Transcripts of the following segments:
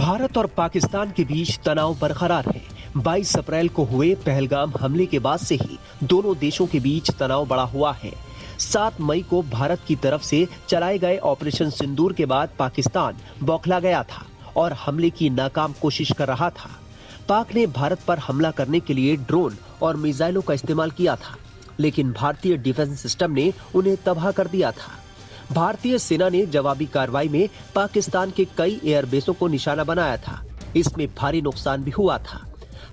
भारत और पाकिस्तान के बीच तनाव बरकरार है। 22 अप्रैल को हुए पहलगाम हमले के बाद से ही दोनों देशों के बीच तनाव बढ़ा हुआ है। 7 मई को भारत की तरफ से चलाए गए ऑपरेशन सिंदूर के बाद पाकिस्तान बौखला गया था और हमले की नाकाम कोशिश कर रहा था। पाक ने भारत पर हमला करने के लिए ड्रोन और मिसाइलों का इस्तेमाल किया था, लेकिन भारतीय डिफेंस सिस्टम ने उन्हें तबाह कर दिया था। भारतीय सेना ने जवाबी कार्रवाई में पाकिस्तान के कई एयरबेसों को निशाना बनाया था। इसमें भारी नुकसान भी हुआ था।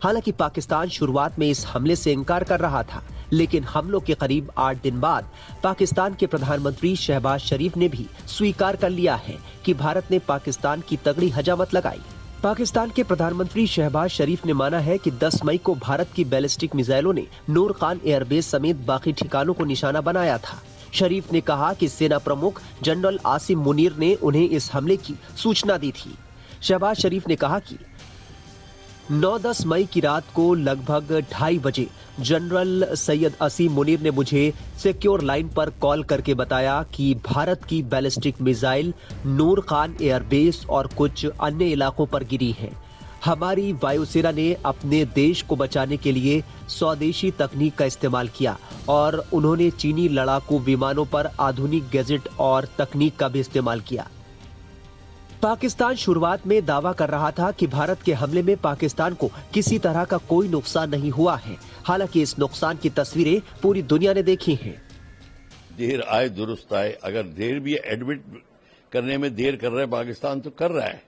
हालांकि पाकिस्तान शुरुआत में इस हमले से इनकार कर रहा था, लेकिन हमलों के करीब 8 दिन बाद पाकिस्तान के प्रधानमंत्री शहबाज शरीफ ने भी स्वीकार कर लिया है कि भारत ने पाकिस्तान की तगड़ी हजामत लगाई। पाकिस्तान के प्रधानमंत्री शहबाज शरीफ ने माना है कि 10 मई को भारत की बैलिस्टिक मिसाइलों ने नूर खान एयरबेस समेत बाकी ठिकानों को निशाना बनाया था। शरीफ ने कहा कि सेना प्रमुख जनरल आसिम मुनीर ने उन्हें इस हमले की सूचना दी थी। शहबाज शरीफ ने कहा कि 9-10 मई की रात को लगभग 2:30 बजे जनरल सैयद आसिम मुनीर ने मुझे सिक्योर लाइन पर कॉल करके बताया कि भारत की बैलिस्टिक मिसाइल नूर खान एयरबेस और कुछ अन्य इलाकों पर गिरी है। हमारी वायुसेना ने अपने देश को बचाने के लिए स्वदेशी तकनीक का इस्तेमाल किया और उन्होंने चीनी लड़ाकू विमानों पर आधुनिक गैजेट और तकनीक का भी इस्तेमाल किया। पाकिस्तान शुरुआत में दावा कर रहा था कि भारत के हमले में पाकिस्तान को किसी तरह का कोई नुकसान नहीं हुआ है। हालांकि इस नुकसान की तस्वीरें पूरी दुनिया ने देखी हैं। देर आए दुरुस्त आए, अगर देर भी एडमिट करने में देर कर रहा है पाकिस्तान तो कर रहा है।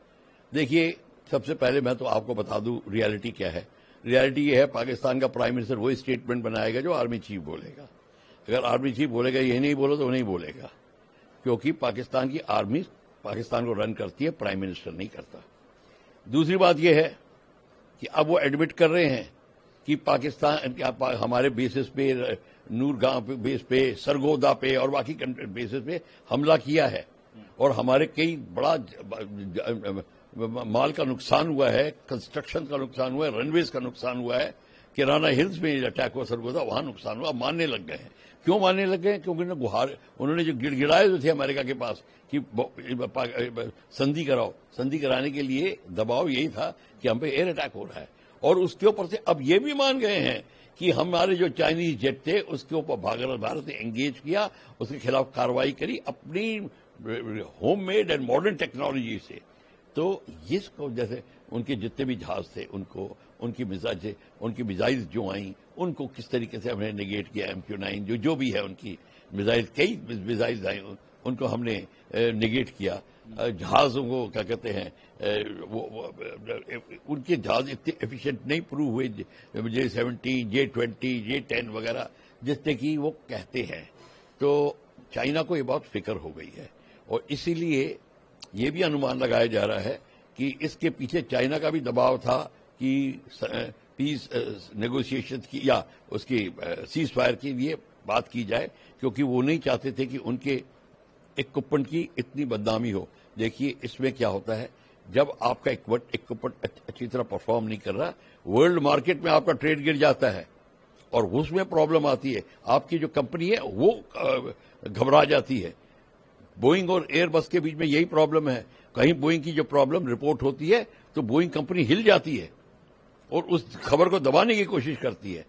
देखिए, सबसे पहले मैं तो आपको बता दूं रियलिटी क्या है। रियलिटी ये है, पाकिस्तान का प्राइम मिनिस्टर वही स्टेटमेंट बनाएगा जो आर्मी चीफ बोलेगा। अगर आर्मी चीफ बोलेगा ये नहीं बोलो तो वो नहीं बोलेगा, क्योंकि पाकिस्तान की आर्मी पाकिस्तान को रन करती है, प्राइम मिनिस्टर नहीं करता। दूसरी बात यह है कि अब वो एडमिट कर रहे हैं कि पाकिस्तान हमारे बेसिस पे, नूरगांव बेस पे, सरगोदा पे और बाकी बेसिस पे हमला किया है और हमारे कई बड़ा माल का नुकसान हुआ है, कंस्ट्रक्शन का नुकसान हुआ है, रनवेज का नुकसान हुआ है। किराना हिल्स में अटैक हुआ सरगोदा, वहां नुकसान हुआ। मानने लग गए हैं। क्यों मानने लग गए? क्योंकि उन्होंने जो गिड़गिड़ाए जो थे अमेरिका के पास कि संधि कराओ, संधि कराने के लिए दबाव यही था कि हम पे एयर अटैक हो रहा है। और उसके ऊपर से अब ये भी मान गए हैं कि हमारे जो चाइनीज जेट थे उसके ऊपर भारत ने एंगेज किया, उसके खिलाफ कार्रवाई करी अपनी होममेड एंड मॉडर्न टेक्नोलॉजी से। तो इसको जैसे उनके जितने भी जहाज थे उनको उनकी मिसाइल जो आई उनको किस तरीके से हमने नेगेट किया। MQ-9 जो भी है उनकी मिसाइल, कई मिसाइल आई उनको हमने नेगेट किया। जहाजों को क्या कहते हैं, उनके जहाज इतने एफिशिएंट नहीं प्रूव हुए J-17, J-20, J-10 वगैरह जितने की वो कहते हैं। तो चाइना को ये बहुत फिक्र हो गई है और इसीलिए ये भी अनुमान लगाया जा रहा है कि इसके पीछे चाइना का भी दबाव था कि पीस नेगोशिएशन की या उसकी सीज फायर के लिए बात की जाए, क्योंकि वो नहीं चाहते थे कि उनके इक्विपमेंट की इतनी बदनामी हो। देखिए, इसमें क्या होता है, जब आपका इक्विपमेंट अच्छी तरह परफॉर्म नहीं कर रहा, वर्ल्ड मार्केट में आपका ट्रेड गिर जाता है और उसमें प्रॉब्लम आती है। आपकी जो कंपनी है वो घबरा जाती है। बोइंग और एयरबस के बीच में यही प्रॉब्लम है। कहीं बोइंग की जो प्रॉब्लम रिपोर्ट होती है तो बोइंग कंपनी हिल जाती है और उस खबर को दबाने की कोशिश करती है।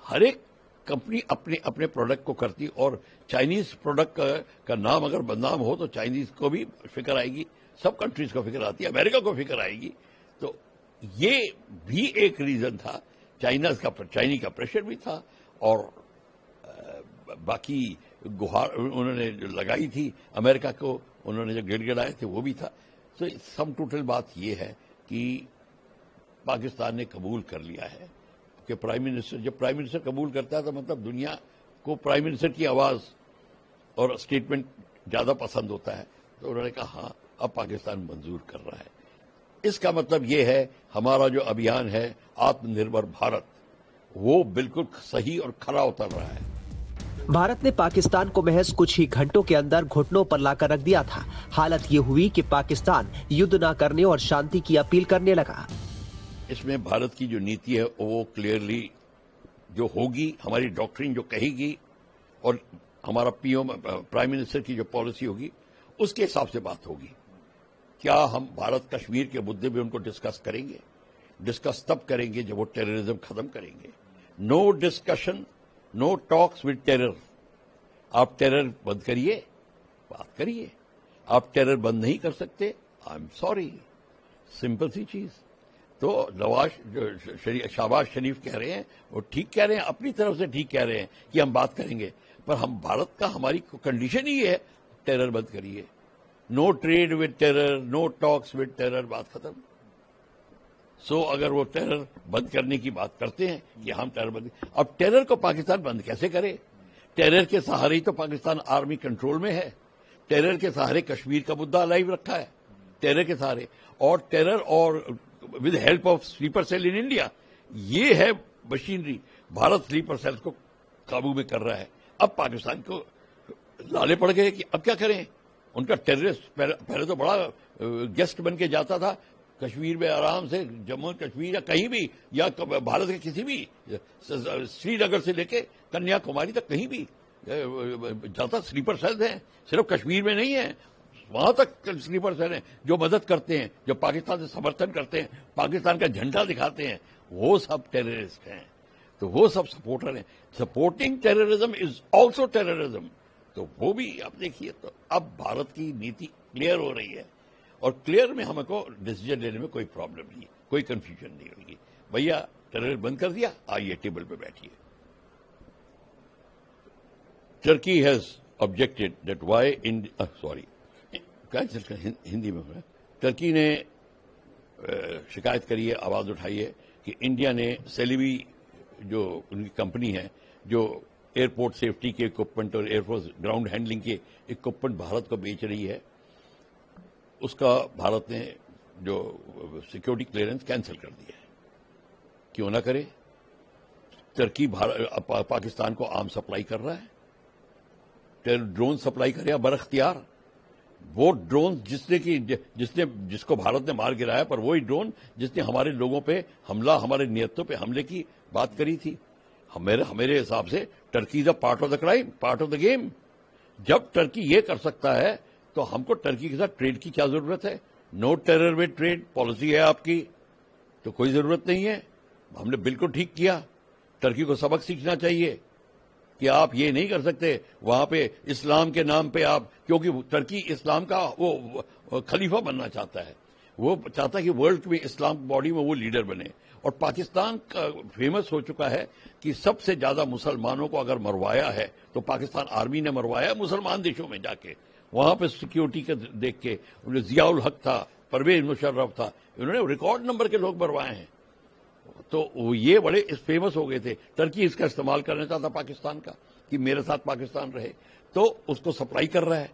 हर एक कंपनी अपने अपने प्रोडक्ट को करती है और चाइनीज प्रोडक्ट का नाम अगर बदनाम हो तो चाइनीज को भी फिक्र आएगी, सब कंट्रीज को फिक्र आती है, अमेरिका को फिक्र आएगी। तो ये भी एक रीजन था। चाइनी का प्रेशर भी था और बाकी गुहार उन्होंने लगाई थी अमेरिका को, उन्होंने जो गिड़गिड़ाए थे वो भी था। तो सम टोटल बात ये है कि पाकिस्तान ने कबूल कर लिया है कि जब प्राइम मिनिस्टर कबूल करता है तो मतलब दुनिया को प्राइम मिनिस्टर की आवाज और स्टेटमेंट ज्यादा पसंद होता है। तो उन्होंने कहा हाँ, अब पाकिस्तान मंजूर कर रहा है। इसका मतलब ये है हमारा जो अभियान है आत्मनिर्भर भारत, वो बिल्कुल सही और खरा उतर रहा है। भारत ने पाकिस्तान को महज कुछ ही घंटों के अंदर घुटनों पर लाकर रख दिया था। हालत ये हुई कि पाकिस्तान युद्ध न करने और शांति की अपील करने लगा। इसमें भारत की जो नीति है वो क्लियरली जो होगी, हमारी डॉक्ट्रिन जो कहेगी और हमारा प्राइम मिनिस्टर की जो पॉलिसी होगी उसके हिसाब से बात होगी। کیا ہم بھارت کشمیر کے مدعے پہ ان کو ڈسکس کریں گے؟ ڈسکس تب کریں گے جب وہ ٹیررزم ختم کریں گے. No discussion, no talks with terror. آپ ٹیرر بند کریے، بات کریے. آپ ٹیرر بند نہیں کر سکتے، آئی ایم سوری. سمپل سی چیز. تو شہباز شریف کہہ رہے ہیں، وہ ٹھیک کہہ رہے ہیں، اپنی طرف سے ٹھیک کہہ رہے ہیں کہ ہم بات کریں گے، پر ہم بھارت کا ہماری کنڈیشن ہی ہے ٹیرر بند کریے. No trade with terror, no talks with terror, بات ختم. سو اگر وہ ٹیرر بند کرنے کی بات کرتے ہیں کہ ہم ٹیرر بند، اب ٹیرر کو پاکستان بند کیسے کرے؟ ٹیرر کے سہارے ہی تو پاکستان آرمی کنٹرول میں ہے. ٹیرر کے سہارے کشمیر کا مدعا لائیو رکھا ہے، ٹیرر کے سہارے. اور ٹیرر اور with help of sleeper cell in India, یہ ہے مشینری. بھارت سلیپر سیل کو قابو میں کر رہا ہے. اب پاکستان کو لالے پڑ گئے کہ اب کیا کریں. ان کا ٹیررسٹ پہلے تو بڑا گیسٹ بن کے جاتا تھا کشمیر میں، آرام سے جموں کشمیر یا کہیں بھی، یا بھارت کے کسی بھی، سری نگر سے لے کے کنیا کماری تک کہیں بھی جاتا. سلیپر سیل ہیں، صرف کشمیر میں نہیں ہیں، وہاں تک سلیپر سیل ہیں جو مدد کرتے ہیں، جو پاکستان سے سمرتھن کرتے ہیں، پاکستان کا جھنڈا دکھاتے ہیں. وہ سب ٹیررسٹ ہیں، تو وہ سب سپورٹر ہیں. Supporting terrorism is also terrorism. تو وہ بھی آپ دیکھیے. تو اب بھارت کی نیتی کلیئر ہو رہی ہے، اور کلیئر میں ہم کو ڈیسیجن لینے میں کوئی پرابلم نہیں، کوئی کنفیوژن نہیں ہوگی. بھیا ٹیرر بند کر دیا، آئیے ٹیبل پہ بیٹھیے. Turkey has objected that why sorry Hindi میں. ٹرکی نے شکایت کری ہے، آواز اٹھائی ہے کہ انڈیا نے سیلیوی جو ان کی کمپنی ہے جو ایئرپورٹ سیفٹی کے اکوپمنٹ اور ایئرفورس گراؤنڈ ہینڈلنگ کے اکوپمنٹ بھارت کو بیچ رہی ہے، اس کا بھارت نے جو سیکورٹی کلیئرنس کینسل کر دیا ہے. کیوں نہ کرے؟ ترکی پاکستان کو آرم سپلائی کر رہا ہے، ڈرون سپلائی کرے بر-اختیار. وہ ڈرون جس کو بھارت نے مار گرایا، پر وہی ڈرون جس نے ہمارے لوگوں پہ حملہ، ہمارے نیتوں پہ حملے کی بات کری تھی. میرے حساب سے Turkey is a part of the crime, part of the game. جب ٹرکی یہ کر سکتا ہے تو ہم کو ٹرکی کے ساتھ ٹریڈ کی کیا ضرورت ہے؟ نو ٹیرر ود ٹریڈ پالیسی ہے آپ کی، تو کوئی ضرورت نہیں ہے. ہم نے بالکل ٹھیک کیا. ٹرکی کو سبق سیکھنا چاہیے کہ آپ یہ نہیں کر سکتے وہاں پہ اسلام کے نام پہ آپ، کیونکہ ٹرکی اسلام کا وہ خلیفہ بننا چاہتا ہے. وہ چاہتا ہے کہ ورلڈ میں اسلام باڈی میں وہ لیڈر بنے. اور پاکستان کا فیمس ہو چکا ہے کہ سب سے زیادہ مسلمانوں کو اگر مروایا ہے تو پاکستان آرمی نے مروایا مسلمان دیشوں میں جا کے. وہاں پہ سیکیورٹی کا دیکھ کے ضیاء الحق تھا، پرویز مشرف تھا، انہوں نے ریکارڈ نمبر کے لوگ مروائے ہیں. تو یہ بڑے فیمس ہو گئے تھے. ٹرکی اس کا استعمال کرنا چاہتا پاکستان کا کہ میرے ساتھ پاکستان رہے، تو اس کو سپلائی کر رہا ہے.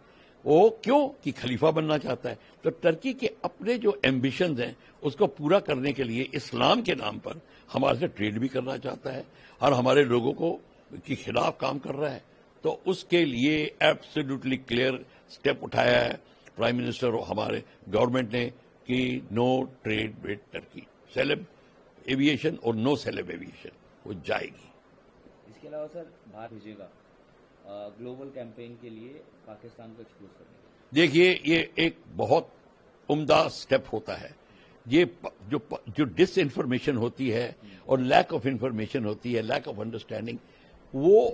وہ کیوں؟ کہ خلیفہ بننا چاہتا ہے. تو ٹرکی کے اپنے جو ایمبیشنز ہیں اس کو پورا کرنے کے لیے اسلام کے نام پر ہمارے سے ٹریڈ بھی کرنا چاہتا ہے اور ہمارے لوگوں کو کے خلاف کام کر رہا ہے. تو اس کے لیے ایبسلیوٹلی کلیئر اسٹیپ اٹھایا ہے پرائم منسٹر اور ہمارے گورنمنٹ نے کہ نو ٹریڈ ود ٹرکی. سیلب ایویشن اور نو سیلب ایویشن وہ جائے گی. اس کے علاوہ سر بھارت بھیجے گا گلوبل کیمپین کے لیے پاکستان کو ایکسپوز کرنے کے لیے. دیکھیے یہ ایک بہت عمدہ سٹیپ ہوتا ہے. یہ جو ڈس انفارمیشن ہوتی ہے اور لیک آف انفارمیشن ہوتی ہے، لیک آف انڈرسٹینڈنگ، وہ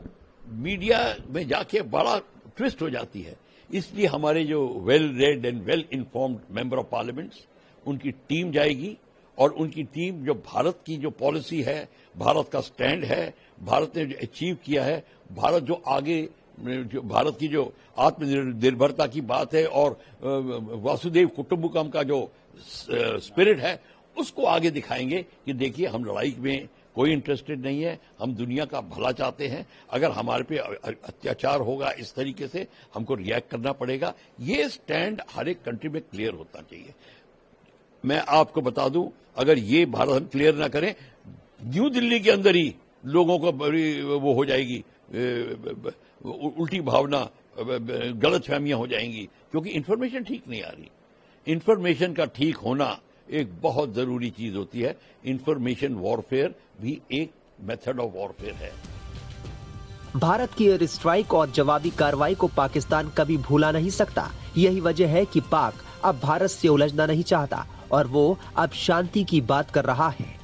میڈیا میں جا کے بڑا ٹوسٹ ہو جاتی ہے. اس لیے ہمارے جو well read and well informed member of parliaments, ان کی ٹیم جائے گی، اور ان کی ٹیم جو بھارت کی جو پالیسی ہے، بھارت کا سٹینڈ ہے، بھارت نے جو اچیو کیا ہے، بھارت جو آگے بھارت کی جو آتم نربھرتا کی بات ہے اور واسودیو کٹمبکم کا جو اسپرٹ ہے، اس کو آگے دکھائیں گے کہ دیکھیے ہم لڑائی میں کوئی انٹرسٹڈ نہیں ہے، ہم دنیا کا بھلا چاہتے ہیں. اگر ہمارے پہ اتیاچار ہوگا اس طریقے سے ہم کو ریئیکٹ کرنا پڑے گا. یہ سٹینڈ ہر ایک کنٹری میں کلیئر ہونا چاہیے. میں آپ کو بتا دوں، اگر یہ بھارت ہم کلیئر نہ کریں، نیو دلی کے اندر ہی لوگوں کو بڑی وہ ہو جائے گی، الٹی بھاونا، غلط فہمیاں ہو جائیں گی، کیونکہ انفارمیشن ٹھیک نہیں آ رہی. انفارمیشن کا ٹھیک ہونا ایک بہت ضروری چیز ہوتی ہے. انفارمیشن وارفیئر بھی ایک میتھڈ آف وارفیئر ہے. بھارت کی ایئر اسٹرائیک اور جوابی کارروائی کو پاکستان کبھی بھولا نہیں سکتا. یہی وجہ ہے کہ پاک अब भारत से उलझना नहीं चाहता और वो अब शांति की बात कर रहा है।